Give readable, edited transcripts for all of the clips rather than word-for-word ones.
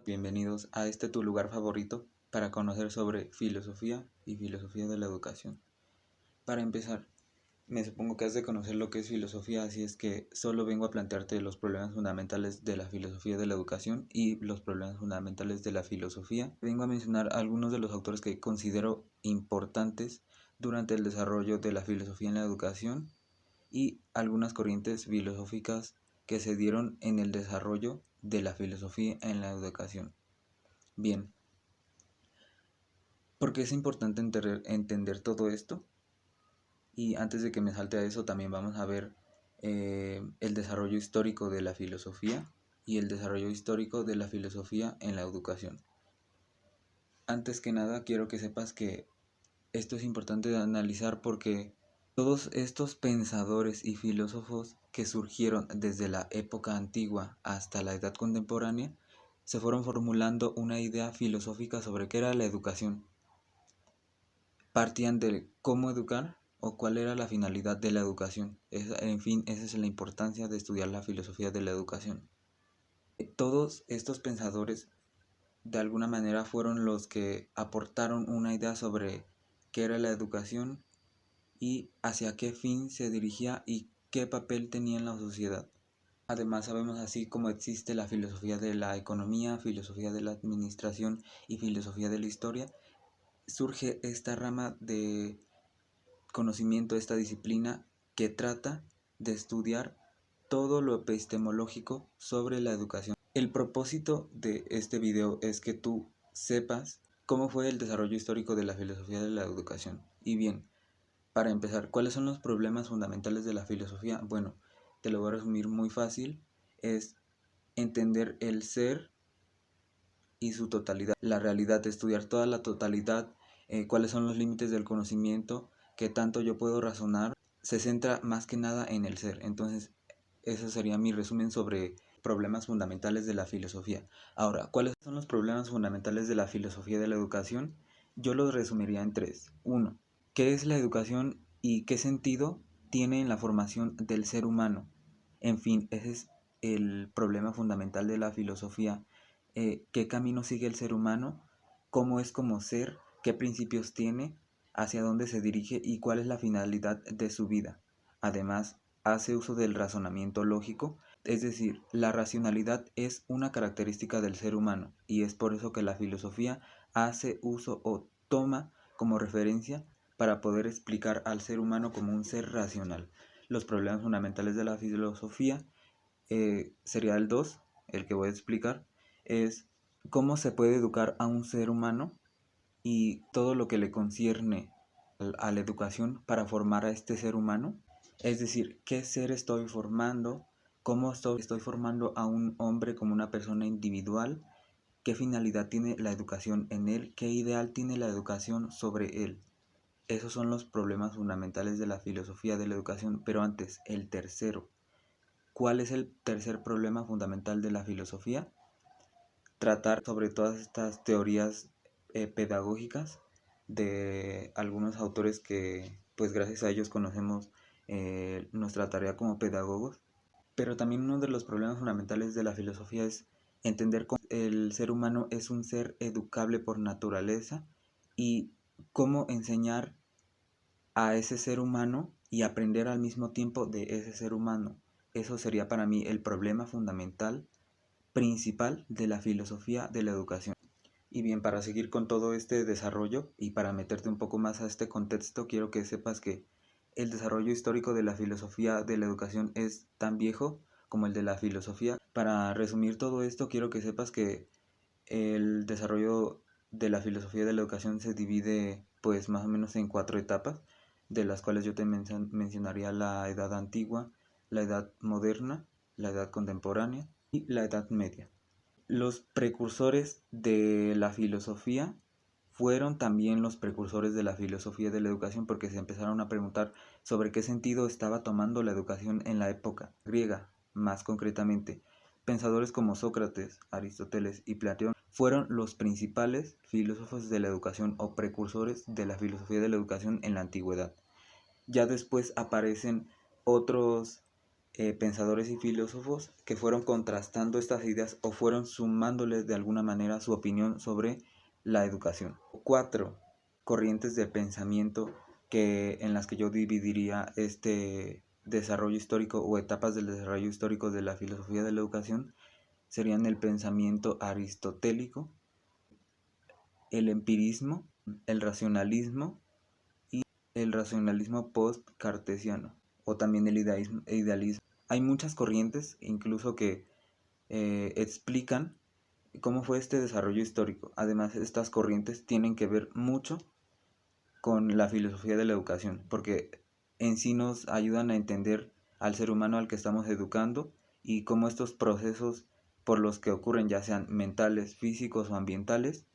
Bienvenidos a este tu lugar favorito para conocer sobre filosofía y filosofía de la educación. Para empezar, me supongo que has de conocer lo que es filosofía, así es que solo vengo a plantearte los problemas fundamentales de la filosofía de la educación y los problemas fundamentales de la filosofía. Vengo a mencionar algunos de los autores que considero importantes durante el desarrollo de la filosofía en la educación y algunas corrientes filosóficas que se dieron en el desarrollo de la filosofía en la educación. Bien, ¿por qué es importante entender todo esto? Y antes de que me salte a eso, también vamos a ver el desarrollo histórico de la filosofía y el desarrollo histórico de la filosofía en la educación. Antes que nada, quiero que sepas que esto es importante de analizar porque todos estos pensadores y filósofos que surgieron desde la época antigua hasta la edad contemporánea se fueron formulando una idea filosófica sobre qué era la educación. Partían de cómo educar o cuál era la finalidad de la educación. En fin, esa es la importancia de estudiar la filosofía de la educación. Todos estos pensadores de alguna manera fueron los que aportaron una idea sobre qué era la educación y hacia qué fin se dirigía y qué papel tenía en la sociedad. Además sabemos así como existe la filosofía de la economía, filosofía de la administración y filosofía de la historia, surge esta rama de conocimiento, esta disciplina que trata de estudiar todo lo epistemológico sobre la educación. El propósito de este video es que tú sepas cómo fue el desarrollo histórico de la filosofía de la educación. Y bien, para empezar, ¿cuáles son los problemas fundamentales de la filosofía? Bueno, te lo voy a resumir muy fácil. Es entender el ser y su totalidad, la realidad, estudiar toda la totalidad, cuáles son los límites del conocimiento, qué tanto yo puedo razonar, se centra más que nada en el ser. Entonces, ese sería mi resumen sobre problemas fundamentales de la filosofía. Ahora, ¿cuáles son los problemas fundamentales de la filosofía de la educación? Yo los resumiría en tres. Uno, ¿qué es la educación y qué sentido tiene en la formación del ser humano? En fin, ese es el problema fundamental de la filosofía. ¿Qué camino sigue el ser humano? ¿Cómo es como ser? ¿Qué principios tiene? ¿Hacia dónde se dirige? ¿Y cuál es la finalidad de su vida? Además, hace uso del razonamiento lógico, es decir, la racionalidad es una característica del ser humano y es por eso que la filosofía hace uso o toma como referencia para poder explicar al ser humano como un ser racional. Los problemas fundamentales de la filosofía sería el 2, el que voy a explicar, es cómo se puede educar a un ser humano y todo lo que le concierne a la educación para formar a este ser humano. Es decir, qué ser estoy formando, cómo estoy formando a un hombre como una persona individual, qué finalidad tiene la educación en él, qué ideal tiene la educación sobre él. Esos son los problemas fundamentales de la filosofía de la educación. Pero antes, el tercero. ¿Cuál es el tercer problema fundamental de la filosofía? Tratar sobre todas estas teorías pedagógicas de algunos autores que pues gracias a ellos conocemos nuestra tarea como pedagogos. Pero también uno de los problemas fundamentales de la filosofía es entender cómo el ser humano es un ser educable por naturaleza y cómo enseñar a ese ser humano y aprender al mismo tiempo de ese ser humano. Eso sería para mí el problema fundamental principal de la filosofía de la educación. Y bien, para seguir con todo este desarrollo y para meterte un poco más a este contexto, quiero que sepas que el desarrollo histórico de la filosofía de la educación es tan viejo como el de la filosofía. Para resumir todo esto, quiero que sepas que el desarrollo de la filosofía de la educación se divide pues más o menos en 4 etapas, de las cuales yo te mencionaría la edad antigua, la edad moderna, la edad contemporánea y la edad media. Los precursores de la filosofía fueron también los precursores de la filosofía de la educación porque se empezaron a preguntar sobre qué sentido estaba tomando la educación en la época griega, más concretamente. Pensadores como Sócrates, Aristóteles y Platón fueron los principales filósofos de la educación o precursores de la filosofía de la educación en la antigüedad. Ya después aparecen otros pensadores y filósofos que fueron contrastando estas ideas o fueron sumándoles de alguna manera su opinión sobre la educación. 4 corrientes de pensamiento en las que yo dividiría este desarrollo histórico o etapas del desarrollo histórico de la filosofía de la educación serían el pensamiento aristotélico, el empirismo, el racionalismo y el racionalismo post-cartesiano o también el idealismo. Hay muchas corrientes incluso que explican cómo fue este desarrollo histórico. Además, estas corrientes tienen que ver mucho con la filosofía de la educación, porque en sí nos ayudan a entender al ser humano al que estamos educando y cómo estos procesos por los que ocurren, ya sean mentales, físicos o ambientales,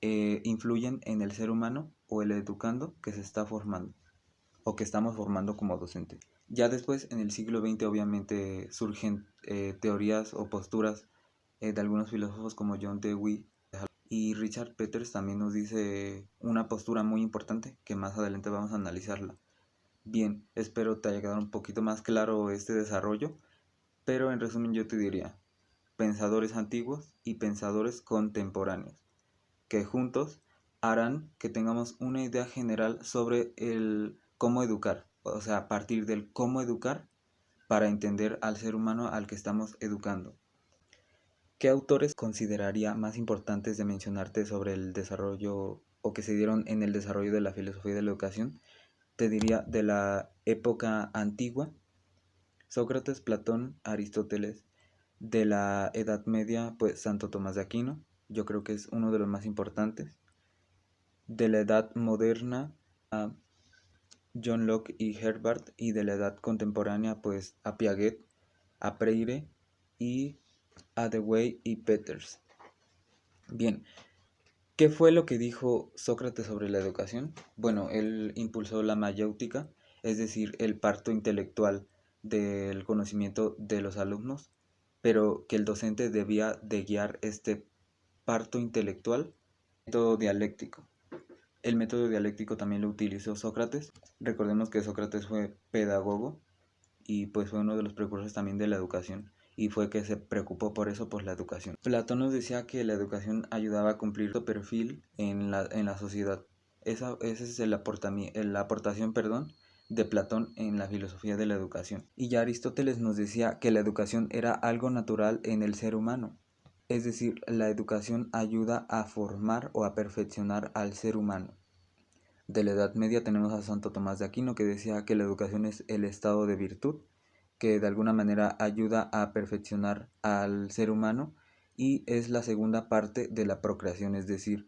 influyen en el ser humano o el educando que se está formando o que estamos formando como docente. Ya después, en el siglo XX, obviamente surgen teorías o posturas de algunos filósofos como John Dewey y Richard Peters también nos dice una postura muy importante que más adelante vamos a analizarla. Bien, espero te haya quedado un poquito más claro este desarrollo, pero en resumen yo te diría pensadores antiguos y pensadores contemporáneos, que juntos harán que tengamos una idea general sobre el cómo educar, o sea, a partir del cómo educar para entender al ser humano al que estamos educando. ¿Qué autores consideraría más importantes de mencionarte sobre el desarrollo o que se dieron en el desarrollo de la filosofía de la educación? Te diría de la época antigua, Sócrates, Platón, Aristóteles. De la Edad Media, pues Santo Tomás de Aquino, yo creo que es uno de los más importantes. De la Edad Moderna, a John Locke y Herbart, y de la Edad Contemporánea, pues a Piaget, a Freire y a Dewey y Peters. Bien, ¿qué fue lo que dijo Sócrates sobre la educación? Bueno, él impulsó la mayéutica, es decir, el parto intelectual del conocimiento de los alumnos, pero que el docente debía de guiar este parto intelectual, método dialéctico. El método dialéctico también lo utilizó Sócrates. Recordemos que Sócrates fue pedagogo y pues fue uno de los precursores también de la educación y fue que se preocupó por eso, por la educación. Platón nos decía que la educación ayudaba a cumplir su perfil en la sociedad. Esa es la aportación de Platón en la filosofía de la educación. Y ya Aristóteles nos decía que la educación era algo natural en el ser humano. Es decir, la educación ayuda a formar o a perfeccionar al ser humano. De la Edad Media tenemos a Santo Tomás de Aquino que decía que la educación es el estado de virtud, que de alguna manera ayuda a perfeccionar al ser humano y es la segunda parte de la procreación, es decir,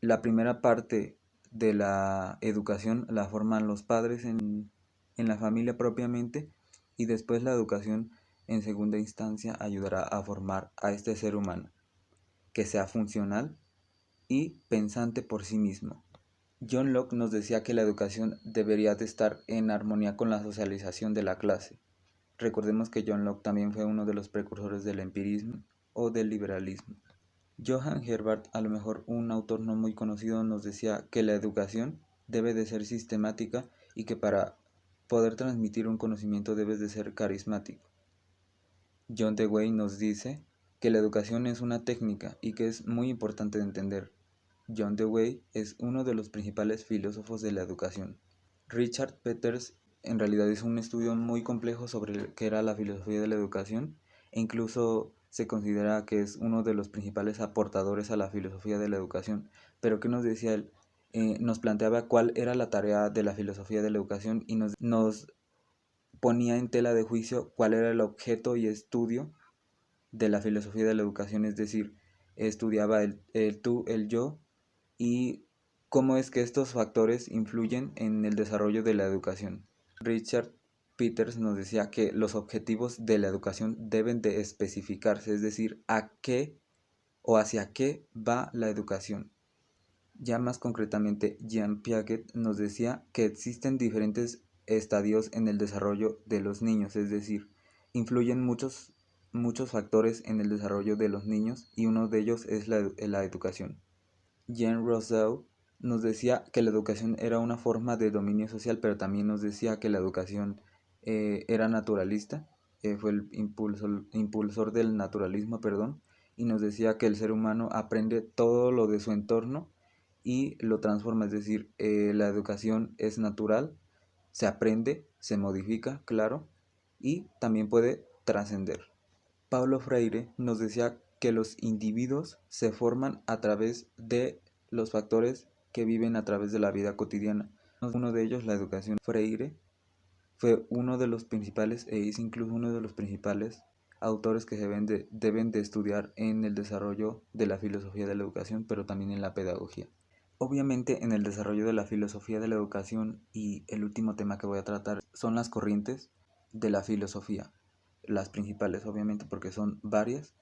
la primera parte de la educación la forman los padres en la familia propiamente y después la educación en segunda instancia ayudará a formar a este ser humano, que sea funcional y pensante por sí mismo. John Locke nos decía que la educación debería de estar en armonía con la socialización de la clase. Recordemos que John Locke también fue uno de los precursores del empirismo o del liberalismo. Johann Herbart, a lo mejor un autor no muy conocido, nos decía que la educación debe de ser sistemática y que para poder transmitir un conocimiento debes de ser carismático. John Dewey nos dice que la educación es una técnica y que es muy importante de entender. John Dewey es uno de los principales filósofos de la educación. Richard Peters en realidad hizo un estudio muy complejo sobre qué era la filosofía de la educación e incluso se considera que es uno de los principales aportadores a la filosofía de la educación. Pero ¿qué nos decía él? Nos planteaba cuál era la tarea de la filosofía de la educación y nos ponía en tela de juicio cuál era el objeto y estudio de la filosofía de la educación, es decir, estudiaba el tú, el yo y cómo es que estos factores influyen en el desarrollo de la educación. Richard Peters nos decía que los objetivos de la educación deben de especificarse, es decir, a qué o hacia qué va la educación. Ya más concretamente, Jean Piaget nos decía que existen diferentes estadios en el desarrollo de los niños, es decir, influyen muchos factores en el desarrollo de los niños y uno de ellos es la educación. Jean Rousseau nos decía que la educación era una forma de dominio social, pero también nos decía que la educación era naturalista fue el impulsor del naturalismo, perdón, y nos decía que el ser humano aprende todo lo de su entorno y lo transforma, es decir, la educación es natural, se aprende, se modifica, claro, y también puede trascender. Paulo Freire nos decía que los individuos se forman a través de los factores que viven a través de la vida cotidiana. Uno de ellos, la educación. Freire fue uno de los principales e es incluso uno de los principales autores que deben de estudiar en el desarrollo de la filosofía de la educación, pero también en la pedagogía. Obviamente en el desarrollo de la filosofía de la educación, y el último tema que voy a tratar son las corrientes de la filosofía, las principales obviamente porque son varias,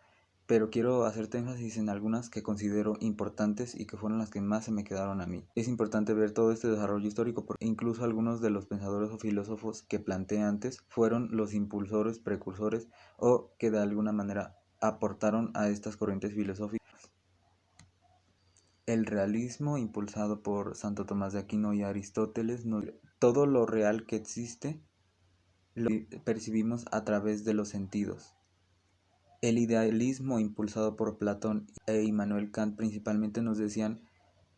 pero quiero hacerte énfasis en algunas que considero importantes y que fueron las que más se me quedaron a mí. Es importante ver todo este desarrollo histórico porque incluso algunos de los pensadores o filósofos que planteé antes fueron los impulsores, precursores o que de alguna manera aportaron a estas corrientes filosóficas. El realismo, impulsado por Santo Tomás de Aquino y Aristóteles, todo lo real que existe lo percibimos a través de los sentidos. El idealismo, impulsado por Platón e Immanuel Kant, principalmente nos decían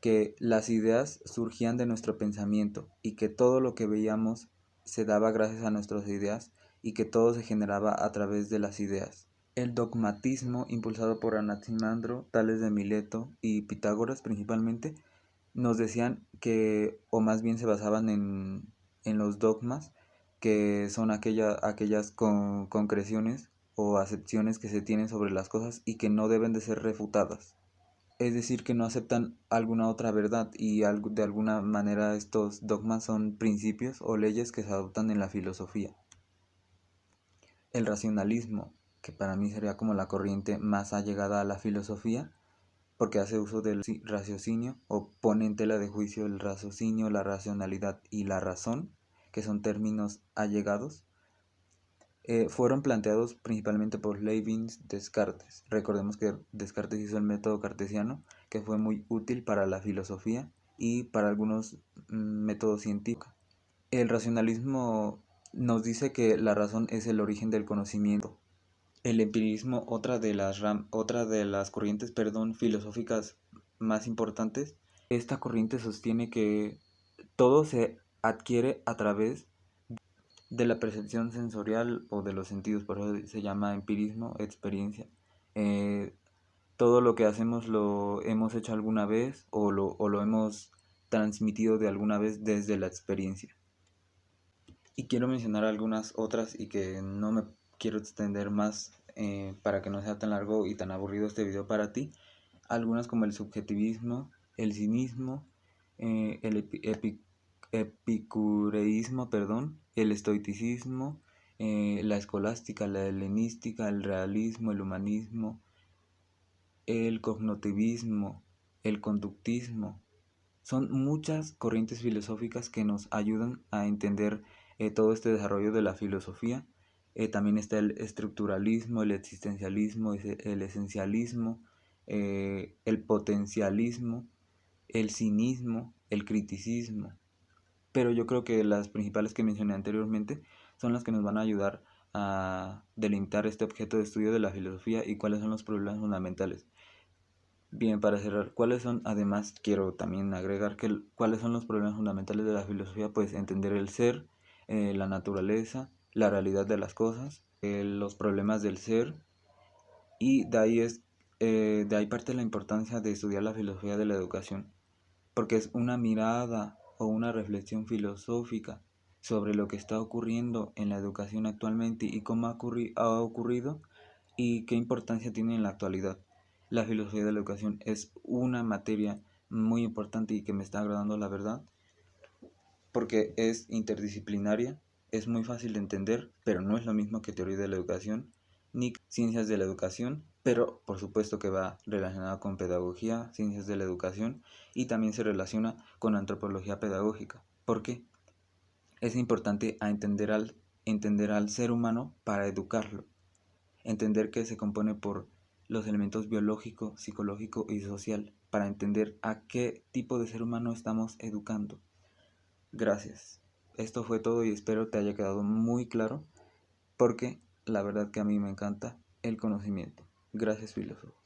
que las ideas surgían de nuestro pensamiento y que todo lo que veíamos se daba gracias a nuestras ideas y que todo se generaba a través de las ideas. El dogmatismo, impulsado por Anaximandro, Tales de Mileto y Pitágoras principalmente, nos decían que, o más bien se basaban en los dogmas, que son aquellas concreciones o acepciones que se tienen sobre las cosas y que no deben de ser refutadas. Es decir, que no aceptan alguna otra verdad y de alguna manera estos dogmas son principios o leyes que se adoptan en la filosofía. El racionalismo, que para mí sería como la corriente más allegada a la filosofía, porque hace uso del raciocinio o pone en tela de juicio el raciocinio, la racionalidad y la razón, que son términos allegados. Fueron planteados principalmente por Leibniz Descartes. Recordemos que Descartes hizo el método cartesiano, que fue muy útil para la filosofía y para algunos métodos científicos. El racionalismo nos dice que la razón es el origen del conocimiento. El empirismo, otra de las corrientes, filosóficas más importantes. Esta corriente sostiene que todo se adquiere a través de la percepción sensorial o de los sentidos, por eso se llama empirismo, experiencia. Todo lo que hacemos lo hemos hecho alguna vez o lo hemos transmitido de alguna vez desde la experiencia. Y quiero mencionar algunas otras y que no me quiero extender más para que no sea tan largo y tan aburrido este video para ti. Algunas como el subjetivismo, el cinismo, el epicureísmo, el estoicismo, la escolástica, la helenística, el realismo, el humanismo, el cognitivismo, el conductismo. Son muchas corrientes filosóficas que nos ayudan a entender todo este desarrollo de la filosofía. También está el estructuralismo, el existencialismo, el esencialismo, el potencialismo, el cinismo, el criticismo. Pero yo creo que las principales que mencioné anteriormente son las que nos van a ayudar a delimitar este objeto de estudio de la filosofía y cuáles son los problemas fundamentales. Bien, para cerrar, además quiero también agregar cuáles son los problemas fundamentales de la filosofía, pues entender el ser, la naturaleza, la realidad de las cosas, los problemas del ser, y de ahí parte la importancia de estudiar la filosofía de la educación, porque es una mirada o una reflexión filosófica sobre lo que está ocurriendo en la educación actualmente y cómo ha ocurrido y qué importancia tiene en la actualidad. La filosofía de la educación es una materia muy importante y que me está agradando, la verdad, porque es interdisciplinaria, es muy fácil de entender, pero no es lo mismo que teoría de la educación ni ciencias de la educación, pero por supuesto que va relacionada con pedagogía, ciencias de la educación, y también se relaciona con antropología pedagógica. ¿Por qué? Es importante entender al ser humano para educarlo. Entender que se compone por los elementos biológico, psicológico y social, para entender a qué tipo de ser humano estamos educando. Gracias. Esto fue todo y espero te haya quedado muy claro, porque la verdad que a mí me encanta el conocimiento. Gracias, filósofo.